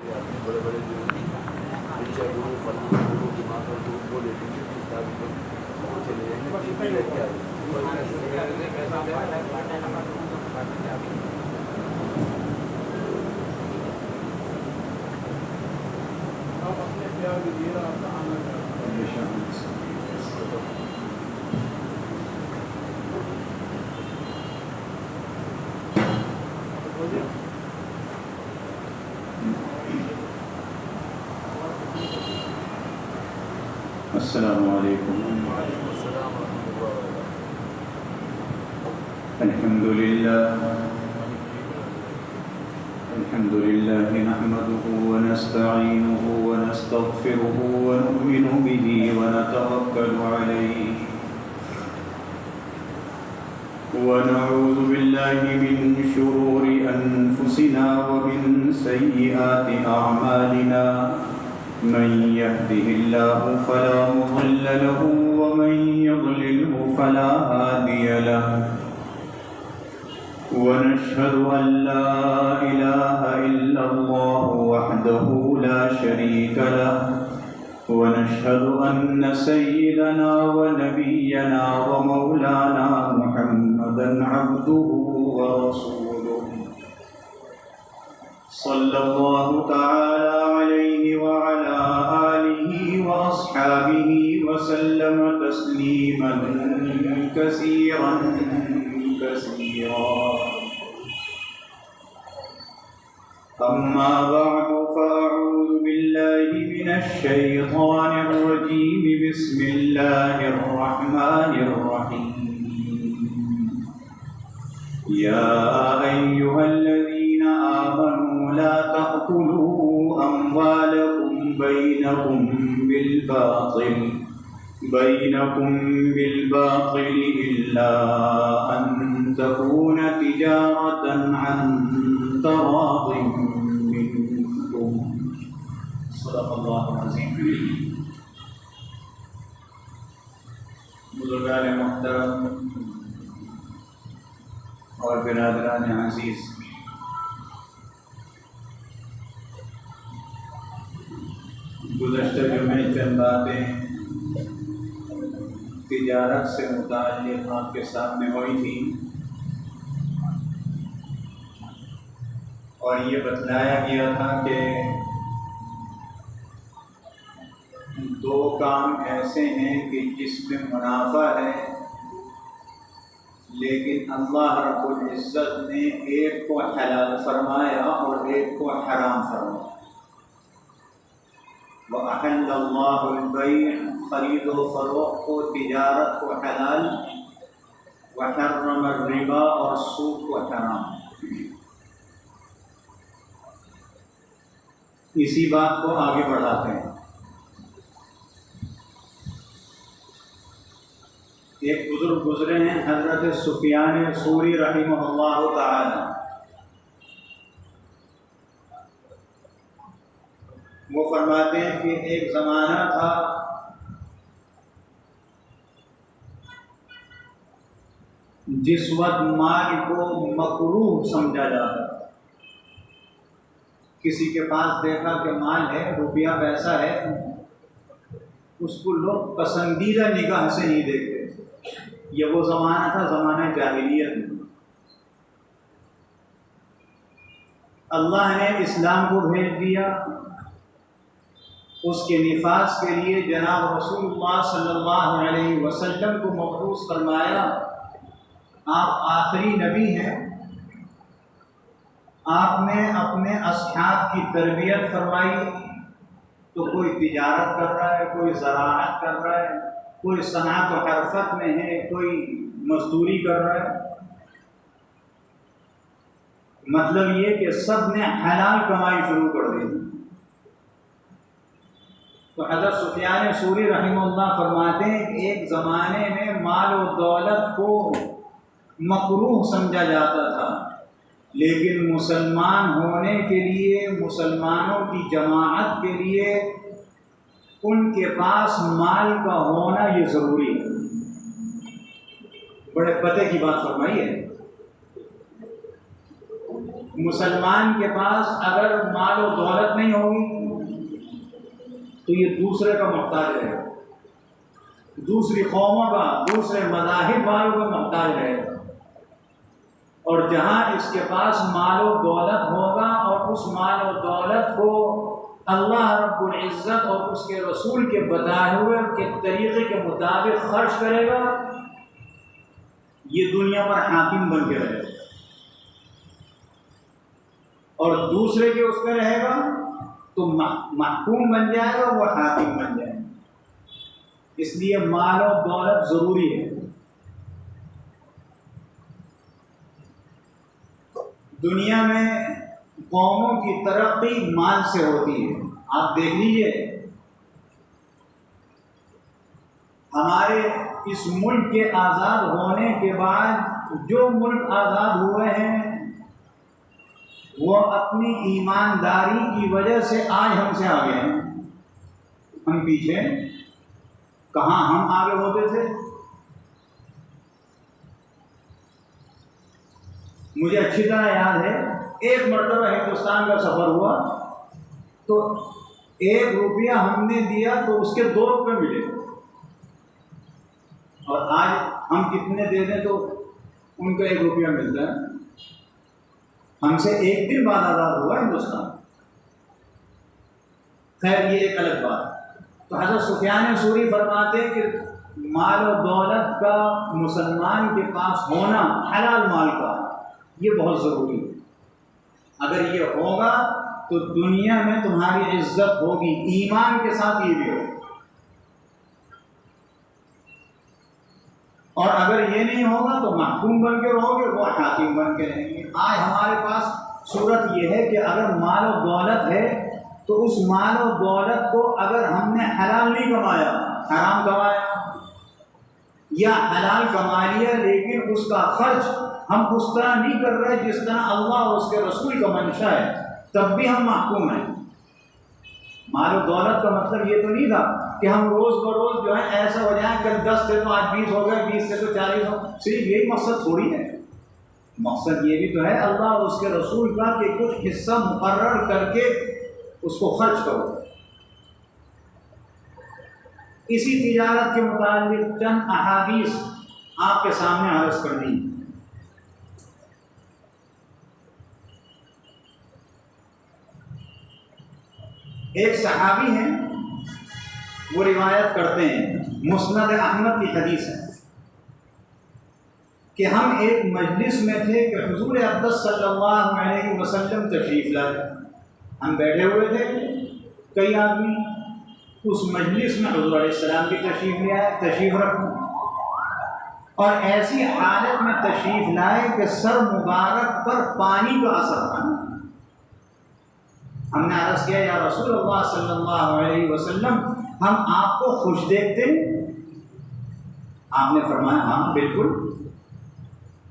बड़े बड़े जो शिक्षा गुरु फल्ला गुरु दिमाग और गुरु को ले लेंगे किताब पर वो चले जाएंगे लेके आ अस्सलामु अलैकुम। अल्हम्दुलिल्लाह नहमदुहु व नस्तईनुहु व नस्तगफिरुहु व नु'मिनु बिही व नतवक्कलु अलैहि व नऊज़ु बिल्लाहि मिन शुरूरि अनफुसिना व मिन सय्यिआति अअमालिना। मन यहदिहिल्लाहु फला मुضل लहु व मन युضلله फला हादिय लहु। व नशहदु अन ला इलाहा इल्लल्लाहु वहदहु ला शरीक लहु व नशहदु अन्न सय्यिदना व नबिय्यना व मौलाना मुहम्मदन अब्दुहु व रसूलुहु सल्लल्लाहु तआला अलैहि व अला आलिहि व अस्हाबिहि व सल्लम तस्लीमन कसीरन कसीरा। अम्मा बअदु फअऊज़ु बिल्लाहि मिनश शैतानिर रजीम। बिस्मिल्लाहिर रहमानिर रहीम। या अय्युहल्लज़ीना आमनू ला तक़तुलू अम्वालकुम बैनकुम बिलबातिल इल्ला अन तकून तिजारतन अन तरादिन मिनकुम। सदक़ल्लाहुल अज़ीम। बुज़ुर्गान मुहतरम और बिरादरान अज़ीज़, गुज़श्ता जुमे चंद बातें तिजारत से मुताल्लिक़ आपके सामने हुई थी और ये बतलाया गया था कि दो काम ऐसे हैं कि जिसमें मुनाफा है, लेकिन अल्लाह रब्बुल इज़्ज़त ने एक को हलाल फरमाया और एक को हराम फरमाया। व अहल्लल्लाहुल बैअ, खरीद व फरोख्त को, तिजारत को हलाल, व हर्रम रिबा, और सूद को हराम। इसी बात को आगे बढ़ाते हैं। एक बुजुर्ग गुजरे हैं, हजरत सुफियान सूरी रहिमहुल्लाह ताला। वो फरमाते हैं कि एक ज़माना था जिस वक्त माल को मकरूह समझा जाता था। किसी के पास देखा कि माल है, रुपया पैसा है, उसको लोग पसंदीदा निगाह से नहीं देखते। ये वो ज़माना था, ज़माना जाहिलियत में। अल्लाह ने इस्लाम को भेज दिया, उसके निफाज के लिए जनाब रसूलुल्लाह सल्लल्लाहु अलैहि वसल्लम को मबरूस फरमाया। आप आखिरी नबी हैं। आपने अपने असहाब की तरबियत फरमाई। तो कोई तिजारत कर रहा है, कोई ज़राअत कर रहा है, कोई सनात व हरफत में है, कोई मजदूरी कर रहा है। मतलब ये कि सब ने हलाल कमाई शुरू कर दी। तो हज़रत सुफियान सूरी रहमतुल्लाह फरमाते हैं कि एक ज़माने में माल और दौलत को मकरूह समझा जाता था, लेकिन मुसलमान होने के लिए, मुसलमानों की जमाअत के लिए उनके पास माल का होना ये ज़रूरी है। बड़े पते की बात फरमाई है। मुसलमान के पास अगर माल और दौलत नहीं होगी तो ये दूसरे का मोहताज रहेगा, दूसरी कौमों का, दूसरे मज़ाहिब वालों का मोहताज रहेगा। और जहाँ इसके पास माल और दौलत होगा और उस माल और दौलत को अल्लाह रब्बुल इज़्ज़त और उसके रसूल के बताए हुए के तरीक़े के मुताबिक खर्च करेगा, ये दुनिया पर हाकिम बन के रहेगा। और दूसरे के उस पर रहेगा तो महकूम बन जाएगा, वो हाकिम बन जाएगा। इसलिए माल और दौलत ज़रूरी है। दुनिया में कौमों की तरक्की माल से होती है। आप देख लीजिए, हमारे इस मुल्क के आज़ाद होने के बाद जो मुल्क आज़ाद हुए हैं वो अपनी ईमानदारी की वजह से आज हमसे आगे हैं। हम पीछे, कहाँ हम आगे होते थे। मुझे अच्छी तरह याद है, एक मरतबा हिंदुस्तान का सफ़र हुआ तो 1 रुपया हमने दिया तो उसके 2 रुपये मिले, और आज हम कितने दे दें तो उनका 1 रुपया मिलता है। हमसे 1 दिन बाद आज़ाद हुआ हिंदुस्तान। खैर, ये एक अलग बात। तो हज़रत सुफियान सूरी फरमाते हैं कि माल और दौलत का मुसलमान के पास होना, हलाल माल का, ये बहुत ज़रूरी है। अगर ये होगा तो दुनिया में तुम्हारी इज्जत होगी, ईमान के साथ ये भी होगा। और अगर ये नहीं होगा तो महकूम बन के रहोगे, वो हाकिम बन के रहेंगे। आज हमारे पास सूरत ये है कि अगर माल और दौलत है तो उस माल और दौलत को अगर हमने हलाल नहीं कमाया, हराम कमाया या हलाल कमा लिया, लेकिन उसका खर्च हम उस तरह नहीं कर रहे जिस तरह अल्लाह और उसके रसूल का मंशा है, तब भी हम महकूम हैं। माल और दौलत का मतलब ये तो नहीं था कि हम रोज़ बरोज़ जो है ऐसा हो जाए, कल 10 थे तो आज 20 हो गए, 20 थे तो 40 हो। सिर्फ यही मकसद थोड़ी है। मकसद ये भी तो है अल्लाह और उसके रसूल का कि कुछ हिस्सा मुकर्रर करके उसको खर्च करो। इसी तिजारत के मुताबिक चंद अहादीस आपके सामने अर्ज कर दी। एक सहाबी हैं, वो रिवायत करते हैं, मुस्नद अहमद की हदीस है कि हम एक मजलिस में थे कि हुजूर अक़दस सल्लल्लाहु अलैहि वसल्लम तशरीफ़ लाए। हम बैठे हुए थे, कई आदमी। उस मजलिस में हुजूर अलैहिस्सलाम की तशरीफ़ रखूँ, और ऐसी हालत में तशरीफ़ लाए कि सर मुबारक पर पानी का असर था। हमने अर्ज़ किया, या रसूलल्लाह सल्लल्लाहु अलैहि वसल्लम, हम आपको खुश देखते हैं। आपने फरमाया, हाँ बिल्कुल।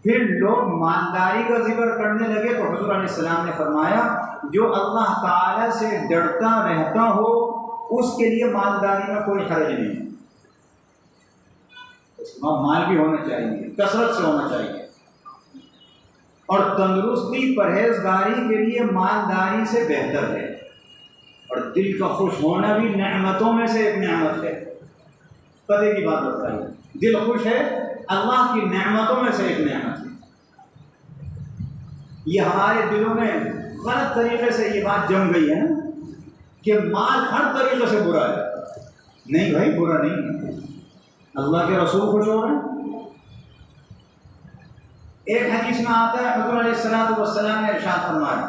फिर लोग मालदारी का जिक्र करने लगे तो हुजूर अलैहिस्सलाम ने फरमाया, जो अल्लाह ताला से डरता रहता हो उसके लिए मालदारी में कोई हर्ज नहीं है। उसमें माल भी होना चाहिए, कसरत से होना चाहिए। और तंदुरुस्ती, परहेजगारी के लिए मालदारी से बेहतर है। और दिल का खुश होना भी नेमतों में से एक नेमत है। पते की बात बताइए, दिल खुश है, अल्लाह की नेमतों में से एक नेमत है। ये हमारे दिलों में गलत तरीके से ये बात जम गई है ना कि माल हर तरीके से बुरा है। नहीं भाई, बुरा नहीं है। अल्लाह के रसूल खुश हो रहे हैं। एक हदीस में आता है, हुज़ूर अलैहिस्सलातु वस्सलाम ने इरशाद फरमाया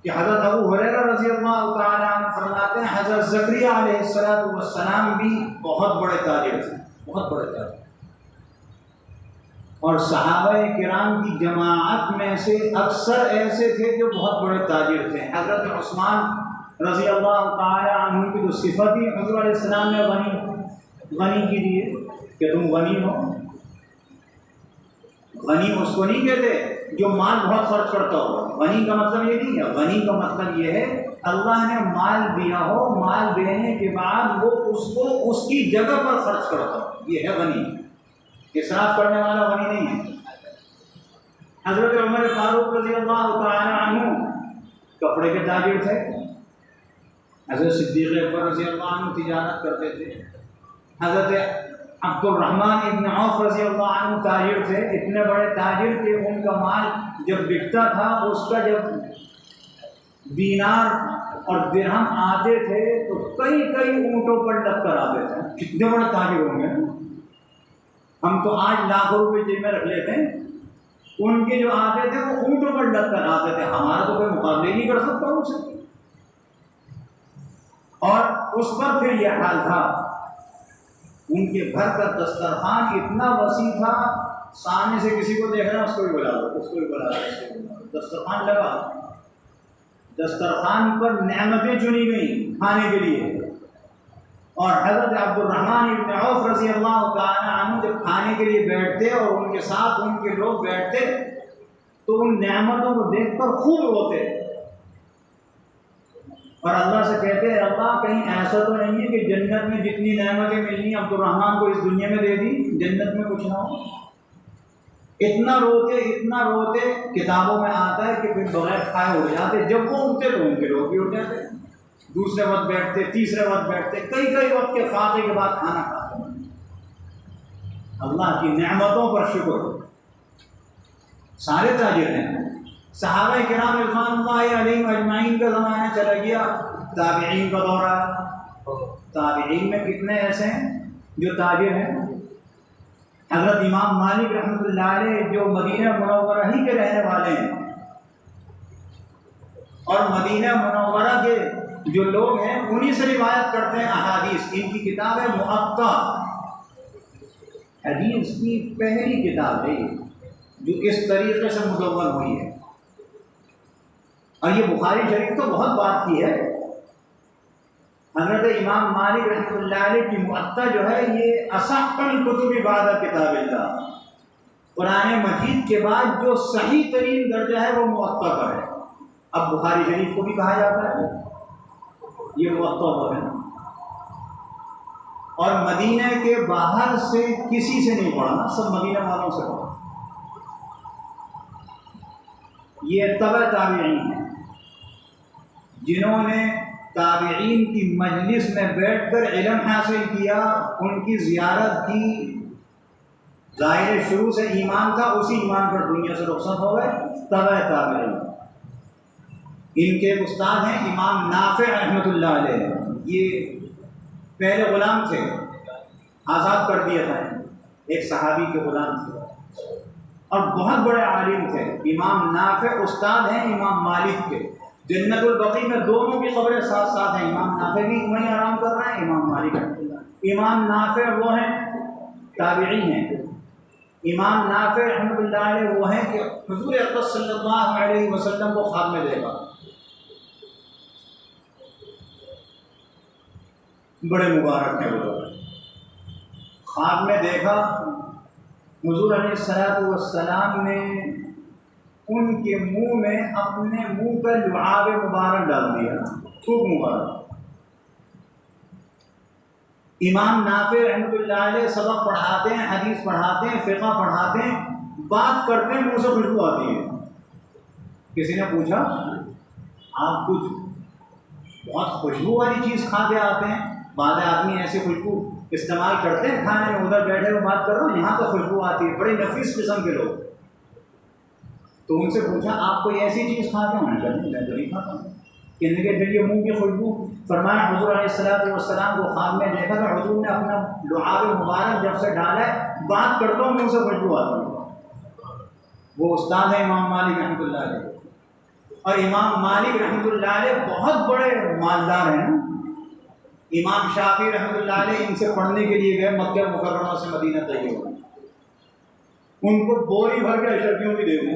कि हज़रत अबू हुरैरा रज़ियल्लाहु ताला अन्हु फरमाते हैं, हज़रत ज़करिया अलैहिस्सलातु वस्सलाम भी बहुत बड़े ताजिर थे, बहुत बड़े ताजिर। और सहाबाए किराम की जमाअत में से अक्सर ऐसे थे जो बहुत बड़े ताजिर थे। हज़रत उस्मान रज़ियल्लाहु ताला अन्हु की जो सिफत ही हुज़ूर अलैहिस्सलाम ने गनी की दी कि तुम गनी हो। गनी उसको नहीं कहते जो माल बहुत खर्च करता हो। गनी का मतलब ये नहीं है। गनी का मतलब ये है अल्लाह ने माल दिया हो, माल देने के बाद वो उसको उसकी जगह पर खर्च करता हो, ये है गनी। इसराफ करने वाला वही नहीं है। हजरत उमर फारूक रज़ी अल्लाह तआला अन्हु कपड़े के ताजिर थे। हजरत सिद्दीक़ अकबर रज़ी अल्लाह अन्हु तिजारत करते थे। हजरत अब्दुर्रहमान इब्न औफ रज़ी अल्लाह अन्हु ताजिर थे। इतने बड़े ताजिर थे, उनका माल जब बिकता था उसका जब दीनार और दिरहम आते थे तो कई कई ऊँटों पर लग कर आते थे। कितने बड़े ताजिर होंगे। हम तो आज लाखों रुपए जेब में रख लेते हैं, उनके जो आते थे वो ऊँटों पर लग कर आते थे। हमारा तो कोई मुकाबले नहीं कर सकता उनसे। और उस पर फिर यह हाल था, उनके घर का दस्तरखान इतना वसी था, सामने से किसी को देख रहे हैं उसको भी बुला दो, उसको भी बुला दो। दस्तरखान लगा, दस्तरखान पर नेमतें चुनी गई खाने के लिए। और हज़रत अब्दुर्रहमान इब्न औफ रज़ी अल्लाह तआला अन्हु जब खाने के लिए बैठते और उनके साथ उनके लोग बैठते तो उन नेमतों को देखकर खूब रोते और अल्लाह से कहते हैं, अल्लाह कहीं ऐसा तो नहीं है कि जन्नत में जितनी नेमतें मिलनी अब्दुर्रहमान को इस दुनिया में दे दी, जन्नत में कुछ ना हो। इतना रोते किताबों में आता है कि फिर बगैर खाए उड़ जाते। जब वो उठते तो उनके लोग भी उठ जाते। दूसरे वक्त बैठते, तीसरे वक्त बैठते, कई कई वक्त के फाके के बाद खाना खाते। अल्लाह की नेमतों पर शुक्र। सारे ताजिर हैं। सहाबा किराम रिज़वानुल्लाहि अलैहिम अजमाइन का ज़माना चला गया, ताबिईन का दौरा। ताबिईन में कितने ऐसे हैं जो ताजिर हैं। हज़रत इमाम मालिक रहमतुल्लाह अलैह जो मदीना मुनव्वरा ही के रहने वाले हैं और मदीना मुनव्वरा के जो लोग हैं उन्हीं से रिवायत करते हैं अहादीस। इनकी किताब है मुअत्ता, हदीस की पहली किताब है जो इस तरीके से मुदव्वन हुई है। और ये बुखारी शरीफ तो बहुत बात की है। हज़रत इमाम मालिक रहमतुल्लाह अलैह की मुअत्ता जो है ये असहल कुतुब बाद किताबिल्लाह, कुरान मजीद के बाद जो सही तरीन दर्जा है वो मुअत्ता का है। अब बुखारी शरीफ को भी कहा जाता है, ये मुअत्ता है। और मदीना के बाहर से किसी से नहीं पढ़ा, सब मदीना वालों से पढ़ा। ये तबा ताबिईन है जिन्होंने ताबिईन की मजलिस में बैठकर इल्म हासिल किया, उनकी ज़ियारत की। ज़ाहिर शुरू से ईमान था, उसी ईमान पर दुनिया से रुखसत हो गए। तबा ताबिईन इनके उस्ताद हैं इमाम नाफे रहमतुल्लाह अलैह। ये पहले ग़ुलाम थे, आज़ाद कर दिया था, एक सहाबी के ग़ुलाम थे और बहुत बड़े आलिम थे। इमाम नाफे उस्ताद हैं इमाम मालिक के। जन्नतुल बकी में दोनों की खबरें साथ साथ हैं। इमाम नाफे भी वहीं आराम कर रहे हैं, इमाम मालिक रहमतुल्लाह। इमाम नाफे वो हैं ताबिईन हैं। इमाम नाफे रहमतुल्लाह अलैह वो हैं कि हुज़ूर अक़दस सल्लल्लाहु अलैहि वसल्लम को ख्वाब में देखा। बड़े मुबारक हैं वो। ख्वाब में देखा हुज़ूर अलैहिस्सलातु वस्सलाम ने उनके मुंह में अपने मुंह पर लुआब मुबारक डाल दिया, थूक मुबारक। इमाम नाफे रहमतुल्लाह अलैह सबक पढ़ाते हैं, हदीस पढ़ाते हैं, फ़िक़्ह पढ़ाते हैं, बात करते हैं, मुंह से खुशबू आती है। किसी ने पूछा, आप कुछ बहुत खुशबू वाली चीज़ खाते आते हैं, बाद आदमी ऐसे खुशबू इस्तेमाल करते हैं खाने में, उधर बैठे हुए बात कर रहा हूँ, यहाँ तो खुशबू आती है, बड़े नफीस किस्म के लोग। तो उनसे पूछा, आप कोई ऐसी चीज़ खाते हैं? मैं तो नहीं खाता हूँ। कहने के फिर ये मुँह की खुशबू। फरमाया हुज़ूर अलैहिस्सलातु वस्सलाम को ख्वाब में देखा था, हुज़ूर ने अपना लुआब मुबारक जब से डाला है, बात करता हूँ मुँह से खुशबू आती है। वो उस्ताद है इमाम मालिक रहमतुल्लाह अलैह। और इमाम मालिक रहमतुल्लाह अलैह बहुत बड़े मालदार हैं। इमाम शाफी रहमतुल्लाह अलैह इनसे पढ़ने के लिए गए मक्का मुकर्रमा से मदीना तैयब। उनको बोरी भर के अशरफियों की दे दी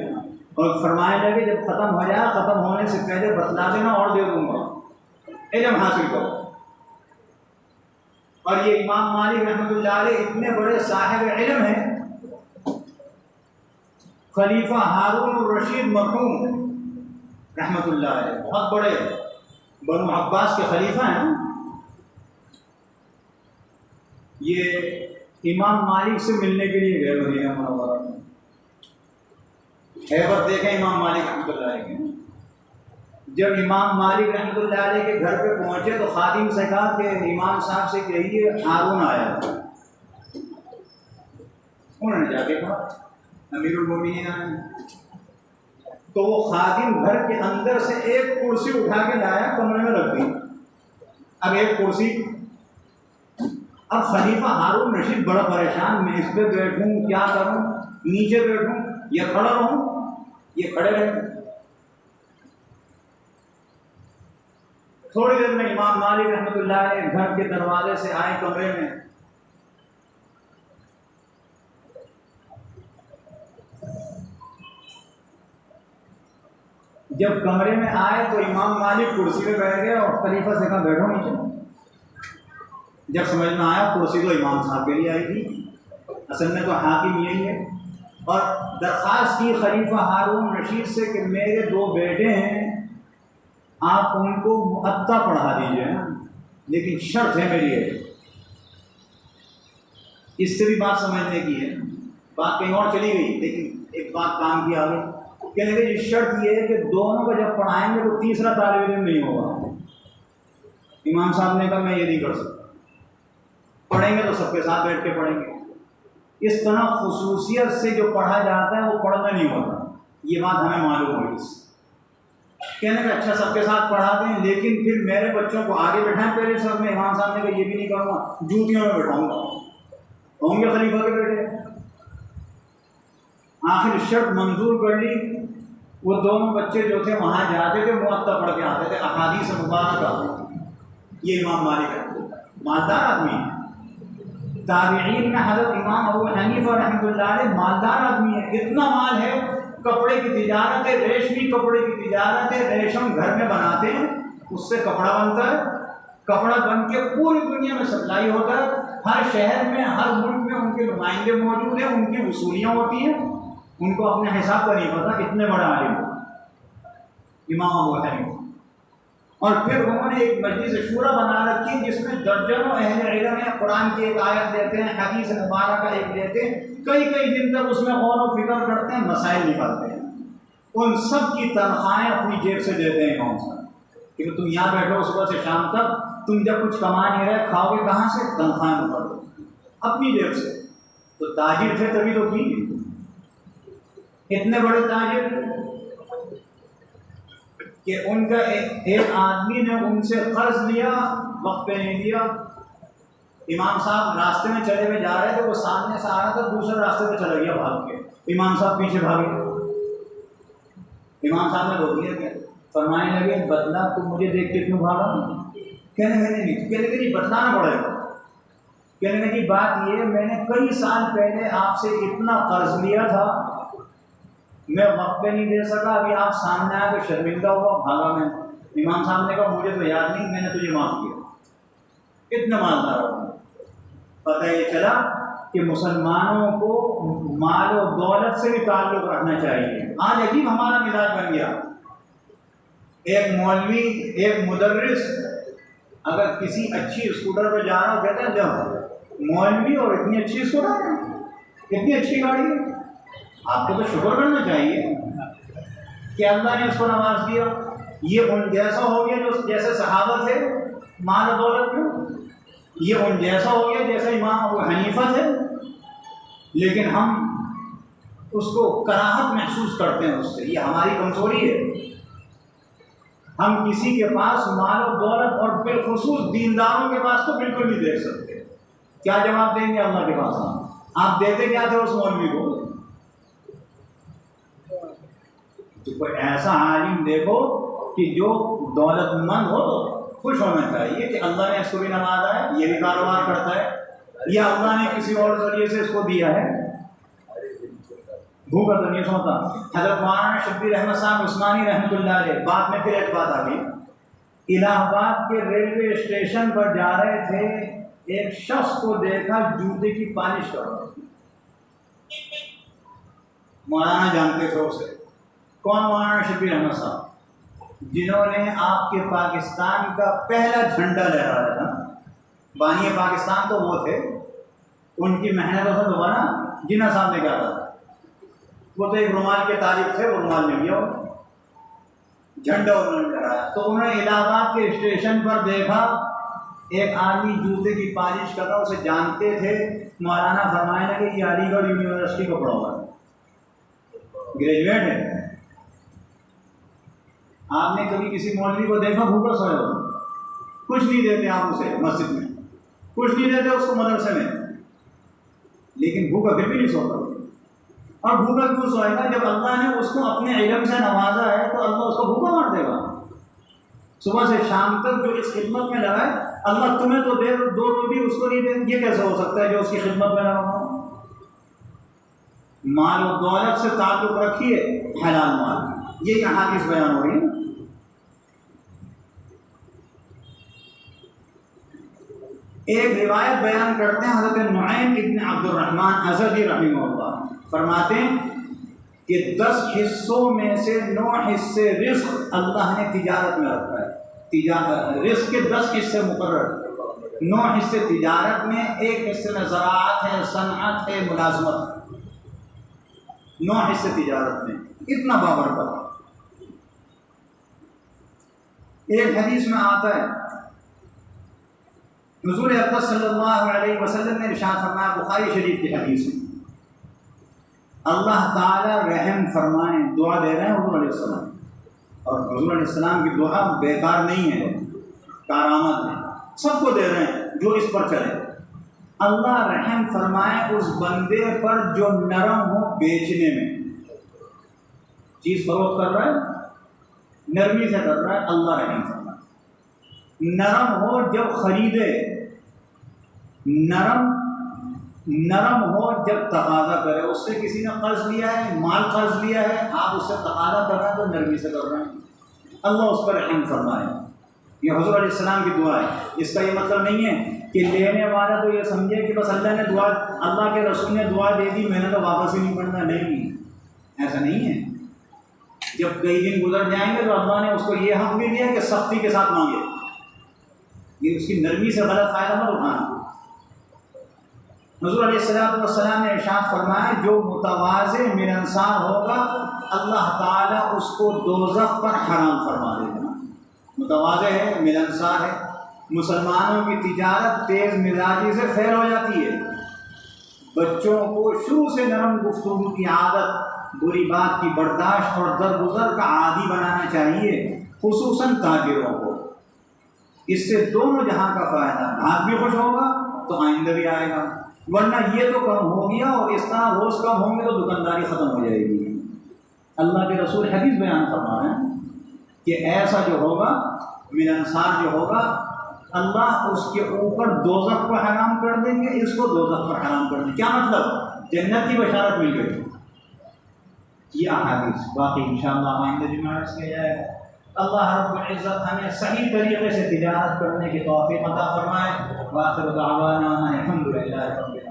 और फरमाया लगे जब ख़त्म हो जाए, ख़त्म होने से पहले बतला देना और दे दूँगा, इल्म हासिल करो। और ये इमाम मालिक रहमतुल्लाह अलैह इतने बड़े साहिब इल्म हैं। खलीफा हारून रशीद मरहूम रहमतुल्लाह अलैह बहुत बड़े बनु अब्बास के खलीफा हैं। ये इमाम मालिक से मिलने के लिए गए मदीना मुनव्वरा में। हैबत देखें इमाम मालिक रहमतुल्लाह अलैह की। जब इमाम मालिक रहमतुल्लाह अलैह के घर पे पहुंचे तो खादिम से कहा कि इमाम साहब से कहिए हारून आया। उन्होंने जाके कहा अमीरुल मोमिनीन आए। तो वो खादिम घर के अंदर से एक कुर्सी उठा के लाया, कमरे में रख दी। अब एक कुर्सी, अब खलीफा हारून रशीद बड़ा परेशान, मैं इस पे बैठूं क्या करूं, नीचे बैठूं या खड़ा रहूं। ये खड़े रहे। थोड़ी देर में इमाम मालिक रहमतुल्लाह अलैह घर के दरवाजे से आए कमरे में। जब कमरे में आए तो इमाम मालिक कुर्सी पे बैठ गए और खलीफा से कहा बैठो नीचे। जब समझ में आया कुर्सी तो इमाम साहब के लिए आई थी, असल में तो हाकिम यही है। और दरख्वास्त की खलीफा हारून रशीद से कि मेरे 2 बेटे हैं, आप उनको मुअत्ता पढ़ा दीजिए ना, लेकिन शर्त है मेरी है। इससे भी बात समझने की है, बात कहीं और चली गई लेकिन एक बात काम की आगे। कहने लगे शर्त ये है कि दोनों को जब पढ़ाएंगे तो तीसरा तालिब इल्म नहीं होगा। इमाम साहब ने कहा मैं ये नहीं कर सकता, पढ़ेंगे तो सबके साथ बैठ के पढ़ेंगे। इस तरह खुसूसियत से जो पढ़ा जाता है वो पढ़ना नहीं होता, ये बात हमें मालूम हुई। कहने का अच्छा सबके साथ पढ़ा दें, लेकिन फिर मेरे बच्चों को आगे बैठाएं पहले सब में। इमाम साहब ने कहा ये भी नहीं करूँगा, जूतियों में बैठाऊंगा। होंगे खलीफा के बेटे। आखिर शर्त मंजूर कर ली। वो दोनों बच्चे जो थे वहाँ जाते थे, मुअत्ता पढ़ के आते थे, अहादीस मुबारक। ये इमाम मालिक है, मालदार आदमी है। ताबीईन में हज़रत इमाम अबू हनीफा रहमतुल्लाह अलैह मालदार आदमी है। इतना माल है, कपड़े की तिजारत है, रेशमी कपड़े की तिजारत है, रेशम घर में बनाते हैं, उससे कपड़ा बनता है। कपड़ा बन के पूरी दुनिया में सप्लाई होता है। हर शहर में, हर मुल्क में उनके नुमाइंदे मौजूद हैं, उनकी वसूलियाँ होती हैं। उनको अपने हिसाब का नहीं पता, कितने बड़ा आलिम इमाम अबू हनीफा। और फिर उन्होंने एक मजलिस शूरा बना रखी है जिसमें दर्जनों अहले इल्म है, कुरान की एक आयत देते हैं, हदीस मुबारक का एक देते हैं, कई कई दिन तक उसमें गौर और फिक्र करते हैं, मसाइल निकालते हैं। उन सब की तनख्वाहें अपनी जेब से देते हैं इमाम साहब कि तुम यहाँ बैठो सुबह से शाम तक, तुम जब कुछ कमा नहीं रहे खाओगे कहाँ से, तनख्वाहें उठा दो अपनी जेब से। तो ताजिर थे तभी तो की, इतने बड़े ताजिर कि उनका एक आदमी ने उनसे कर्ज लिया, वक्त पे नहीं दिया। इमाम साहब रास्ते में चले हुए जा रहे थे, वो सामने से आ रहा था, दूसरे रास्ते पे चला गया भाग के। इमाम साहब पीछे भागे। इमाम साहब ने रोक लिया, क्या फरमाने लगे बदला तुम मुझे देख के क्यों भागा? कहने नहीं, कहने लगे बतलाना पड़ेगा। कहने लगी बात ये, मैंने कई साल पहले आपसे इतना कर्ज लिया था, मैं वक्त पे नहीं दे सका, अभी आप सामने आए तो शर्मिंदा हुआ, भागा मैं। इमाम साहब ने कहा मुझे तो याद नहीं, मैंने तुझे माफ किया। कितना मालदार हो। पता ये चला कि मुसलमानों को माल और दौलत से भी ताल्लुक रखना चाहिए। आज अजीब हमारा मिजाज बन गया। एक मौलवी, एक मुदर्रिस अगर किसी अच्छी स्कूटर पर जा रहा हो, कहते हैं जब मौलवी और इतनी अच्छी स्कूटर है, इतनी अच्छी गाड़ी है, आपको तो शुक्र करना चाहिए कि अल्लाह ने उसको नवाज दिया। ये उन जैसा हो गया जो जैसे सहाबा थे माल दौलत में, ये उन जैसा हो गया जैसे इमाम अबू हनीफा थे, लेकिन हम उसको कराहत महसूस करते हैं उससे। ये हमारी कमजोरी है। हम किसी के पास माल और दौलत, और बिलखुसूस दीनदारों के पास तो बिल्कुल नहीं देख सकते। क्या जवाब देंगे अल्लाह के पास? आप देते क्या थे उस मौलवी को? तो कोई ऐसा आलिम देखो कि जो दौलतमंद हो तो खुश होना चाहिए कि अल्लाह ने इसको भी नवाजा है, ये भी कारोबार करता है, या अल्लाह ने किसी और जरिए से इसको दिया है, भूखा तो नहीं सोता। हज़रत मौलाना शब्बीर अहमद साहब उस्मानी रहमतुल्लाह अलैह, बाद में फिर एक बात आ गई। इलाहाबाद के रेलवे स्टेशन पर जा रहे थे, एक शख्स को देखा जूते की पालिश कर रहा। मौलाना जानते थे उसे। कौन? मौलाना शब्बीर अहमद साहब, जिन्होंने आपके पाकिस्तान का पहला झंडा लहराया था। बानी पाकिस्तान तो वो थे, उनकी मेहनतों से तो बना। जिन्ना साहब ने कहा था वो तो एक रुमाल के तारीफ थे, वो रुमाल मिल गया, झंडा उन्होंने लगाया। तो उन्होंने इलाहाबाद के स्टेशन पर देखा एक आदमी जूते की पॉलिश कर रहा, उसे जानते थे। मौलाना फरमाने लगे कि अलीगढ़ यूनिवर्सिटी को पढ़ा हुआ ग्रेजुएट है। आपने कभी किसी मौलवी को देखा भूखा सोया हो? कुछ नहीं देते आप उसे मस्जिद में, कुछ नहीं देते उसको मदरसे में, लेकिन भूखा फिर भी नहीं सोता। और भूखा क्यों सोएगा? जब अल्लाह ने उसको अपने इल्म से नवाजा है तो अल्लाह उसको भूखा मार देगा। सुबह से शाम तक जो इस खिदमत में लगा है, अल्लाह तुम्हें तो दे, दो रोटी उसको नहीं दे, ये कैसे हो सकता है जो उसकी खिदमत में लगा हो? माल और दौलत से ताल्लुक रखिए, हलाल माल, ये यहाँ हदीस बयान हो रही है। एक रिवायत बयान करते हैं हज़रत नुआइम इब्न अब्दुर्रहमान अज़दी रहिमहुल्लाह, फरमाते हैं कि 10 हिस्सों में से 9 हिस्से रिस्क अल्लाह ने तिजारत में रखा है। रिस्क के 10 हिस्से मुकर्रर, 9 हिस्से तिजारत में, 1 हिस्से में ज़राअत है, सनअत है, मुलाज़मत, 9 हिस्से तिजारत में। इतना बाबरकत। एक हदीस में आता है हुज़ूर अक़दस सल्लल्लाहु अलैहि वसल्लम ने इरशाद फरमाया, बुखारी शरीफ की हदीस में, अल्लाह ताला रहम फरमाए, दुआ दे रहे हैं हुज़ूर अलैहिस्सलाम, और हुज़ूर अलैहिस्सलाम की दुआ बेकार नहीं है, कारामत है, सबको दे रहे हैं जो इस पर चले। अल्लाह रहम फरमाए उस बंदे पर जो नरम हो बेचने में, चीज़ फरोख्त कर रहा है, नरमी से कर रहा है, अल्लाह रहम फरमाए। नरम हो जब खरीदे, नरम हो जब तकाजा करे। उससे किसी ने कर्ज लिया है, माल कर्ज लिया है, आप उससे तकाजा कर रहे हैं तो नरमी से कर रहे हैं, अल्लाह उस पर रहम फरमाए। ये हुज़ूर अलैहिस्सलाम की दुआ है। इसका ये मतलब नहीं है कि लेने वाला तो ये समझे कि बस अल्लाह ने दुआ, अल्लाह के रसूल ने दुआ दे दी, मैंने तो वापस ही नहीं पढ़ना। नहीं, ऐसा नहीं है। जब कई दिन गुजर जाएंगे तो अल्लाह ने उसको ये हक भी दिया कि सख्ती के साथ मांगे, ये उसकी नरमी से गलत फ़ायदा मत उठाना। हुज़ूर अलैहिस्सलाम ने इरशाद फरमाया, जो मुतवाज़े मिलनसार होगा अल्लाह ताला उसको दोज़ख पर हराम फरमा देगा। मुतवाज़े है, मिलनसार है। मुसलमानों की तिजारत तेज़ मिजाजी से फेल हो जाती है। बच्चों को शुरू से नरम गुफ्तगू की आदत, बुरी बात की बर्दाश्त और दरगुजर का आदी बनाना चाहिए, खुसूसन ताजिरों को। इससे दोनों जहां का फ़ायदा, भाग भी खुश होगा तो आइंदा भी आएगा, वरना ये तो कम हो गया और इस तरह रोज़ कम होंगे तो दुकानदारी ख़त्म हो जाएगी। अल्लाह के रसूल हदीस बयान फरमा रहे हैं कि ऐसा जो होगा, मिलनसार जो होगा, अल्लाह उसके ऊपर दोज़ख को हराम कर देंगे, इसको दोज़ख पर हराम कर देंगे। क्या मतलब? जन्नत की बशारत मिल गई। ये हदीस बाकी इंशाअल्लाह आइंदा जुमा में किया जाएगा। अल्लाह रब्बुल इज़्ज़त हमें सही तरीके से तिजारत करने की तौफ़ीक़ अता फरमाए। व आखिर दावाना अल्हम्दुलिल्लाहि रब्बिल आलमीन।